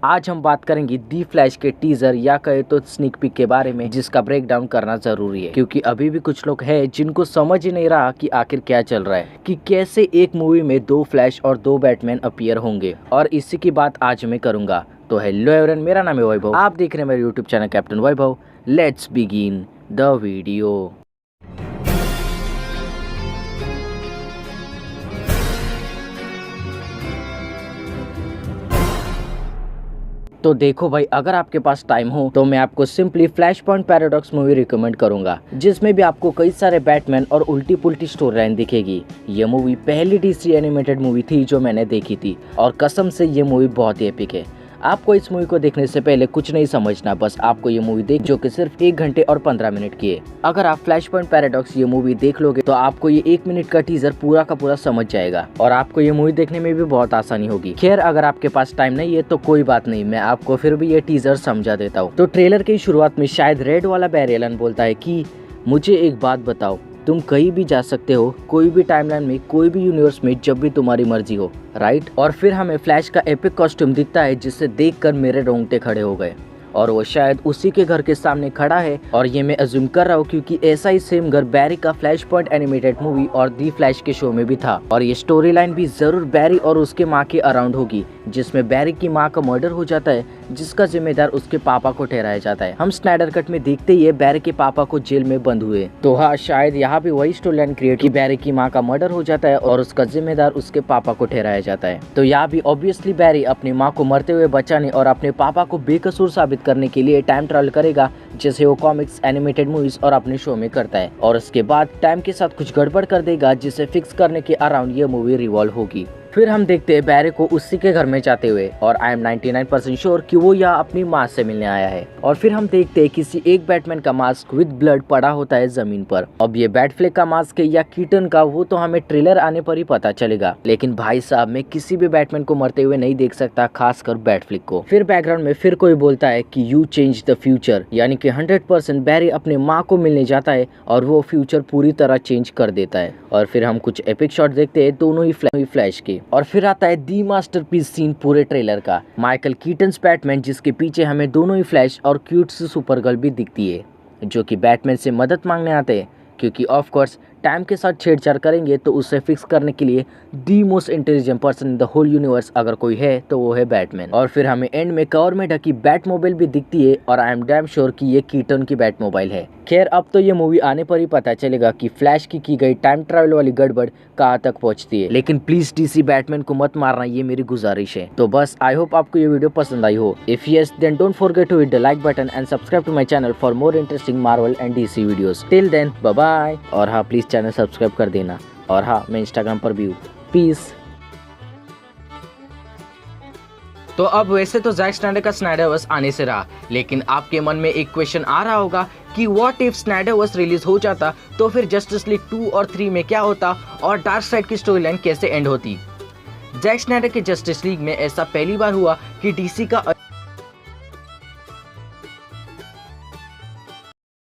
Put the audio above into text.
आज हम बात करेंगे दी फ्लैश के टीजर या कहे तो स्नीक पीक के बारे में, जिसका ब्रेक डाउन करना जरूरी है क्योंकि अभी भी कुछ लोग हैं जिनको समझ ही नहीं रहा कि आखिर क्या चल रहा है, कि कैसे एक मूवी में 2 फ्लैश और 2 बैटमैन अपीयर होंगे। और इसी की बात आज मैं करूंगा। तो हेलो एवरीवन, मेरा नाम है वैभव, आप देख रहे हैं मेरे YouTube channel captain Vaibhav. Let's begin the video. तो देखो भाई, अगर आपके पास टाइम हो तो मैं आपको simply flash point paradox movie recommend करूंगा, जिसमें भी आपको कई सारे बैटमैन और उल्टी पुल्टी स्टोरी लाइन दिखेगी। ये मूवी पहली डीसी एनिमेटेड मूवी थी जो मैंने देखी थी और कसम से ये मूवी बहुत ही एपिक है। आपको इस मूवी को देखने से पहले कुछ नहीं समझना, बस आपको ये मूवी देख जो कि सिर्फ 1 घंटे और 15 मिनट की है। अगर आप फ्लैश पॉइंट पैराडॉक्स ये मूवी देख लोगे तो आपको ये 1 मिनट का टीजर पूरा का पूरा समझ जाएगा और आपको ये मूवी देखने में भी बहुत आसानी होगी। खैर, अगर आपके पास टाइम नहीं है तो कोई बात नहीं, मैं आपको फिर भी ये टीजर समझा देता हूँ। तो ट्रेलर की शुरुआत में शायद रेड वाला बैरी एलन बोलता है कि मुझे एक बात बताओ, तुम कहीं भी जा सकते हो, कोई भी टाइमलाइन में, कोई भी यूनिवर्स में, जब भी तुम्हारी मर्जी हो, राइट। और फिर हमें फ्लैश का एपिक कॉस्ट्यूम दिखता है जिसे देखकर मेरे रोंगटे खड़े हो गए और वो शायद उसी के घर के सामने खड़ा है। और ये मैं अज्यूम कर रहा हूँ क्योंकि ऐसा ही सेम घर बैरी का फ्लैश पॉइंट एनिमेटेड मूवी और दी फ्लैश के शो में भी था। और ये स्टोरी लाइन भी जरूर बैरी और उसके माँ के अराउंड होगी, जिसमें बैरी की माँ का मर्डर हो जाता है, जिसका जिम्मेदार उसके पापा को ठहराया जाता है। हम स्नाइडर कट में देखते ही बैरी के पापा को जेल में बंद हुए। तो हाँ, शायद यहाँ भी वही स्टोरी लाइन क्रिएट की बैरी की माँ का मर्डर हो जाता है और उसका जिम्मेदार उसके पापा को ठहराया जाता है। तो यहाँ भी ऑब्वियसली बैरी अपनी माँ को मरते हुए बचाने और अपने पापा को बेकसूर साबित करने के लिए टाइम ट्रैवल करेगा, जैसे वो कॉमिक्स, एनिमेटेड मूवीज और अपने शो में करता है। और उसके बाद टाइम के साथ कुछ गड़बड़ कर देगा, जिसे फिक्स करने के अराउंड ये मूवी रिवॉल्व होगी। फिर हम देखते हैं बैरी को उसी के घर में जाते हुए और आई एम 99% श्योर कि वो यहाँ अपनी माँ से मिलने आया है। और फिर हम देखते हैं किसी एक बैटमैन का मास्क विद ब्लड पड़ा होता है जमीन पर। अब ये बैटफ्लिक का मास्क है या कीटन का, वो तो हमें ट्रेलर आने पर ही पता चलेगा। लेकिन भाई साहब, मैं किसी भी बैटमैन को मरते हुए नहीं देख सकता, खासकर बैटफ्लिक को। फिर बैकग्राउंड में फिर कोई बोलता है कि यू चेंज द फ्यूचर, यानी कि 100% बैरी अपने माँ को मिलने जाता है और वो फ्यूचर पूरी तरह चेंज कर देता है। और फिर हम कुछ एपिक शॉट देखते हैं दोनों ही फ्लैश के। और फिर आता है दी मास्टरपीस सीन पूरे ट्रेलर का, माइकल कीटन्स बैटमैन, जिसके पीछे हमें दोनों ही फ्लैश और क्यूट सी सुपरगर्ल भी दिखती है, जो कि बैटमैन से मदद मांगने आते हैं क्योंकि ऑफ कोर्स टाइम के साथ छेड़छाड़ करेंगे तो उसे फिक्स करने के लिए the most intelligent person in the whole universe अगर कोई है तो वो है बैटमैन। और फिर हमें एंड में कवर में ढकी बैट मोबाइल भी दिखती है और आई एम डैम श्योर कि ये कीटन की बैट मोबाइल है। खैर, अब तो ये मूवी आने पर ही पता चलेगा कि फ्लैश की गई टाइम ट्रैवल वाली गड़बड़ कहाँ तक पहुंचती है। लेकिन प्लीज डीसी बैटमैन को मत मारना, ये मेरी गुजारिश है। तो बस आई होप आपको ये वीडियो पसंद आई हो। If yes, then don't forget to hit the like button and subscribe to my channel for more interesting Marvel and DC videos. Till then, bye bye. और हाँ, प्लीज चैनल सब्सक्राइब कर देना। और हाँ, मैं इंस्टाग्राम पर भी हूँ। पीस। तो अब वैसे तो जैक स्नाइडर का स्नाइडरवर्स आने से रहा, लेकिन आपके मन में एक क्वेश्चन आ रहा होगा कि व्हाट इफ स्नाइडरवर्स रिलीज हो जाता तो फिर जस्टिस लीग 2 और 3 में क्या होता और डार्कसाइड की स्टोरी लाइन कैसे एंड होती। जैक स्नाइडर के जस्टिस लीग में ऐसा पहली बार हुआ कि डीसी का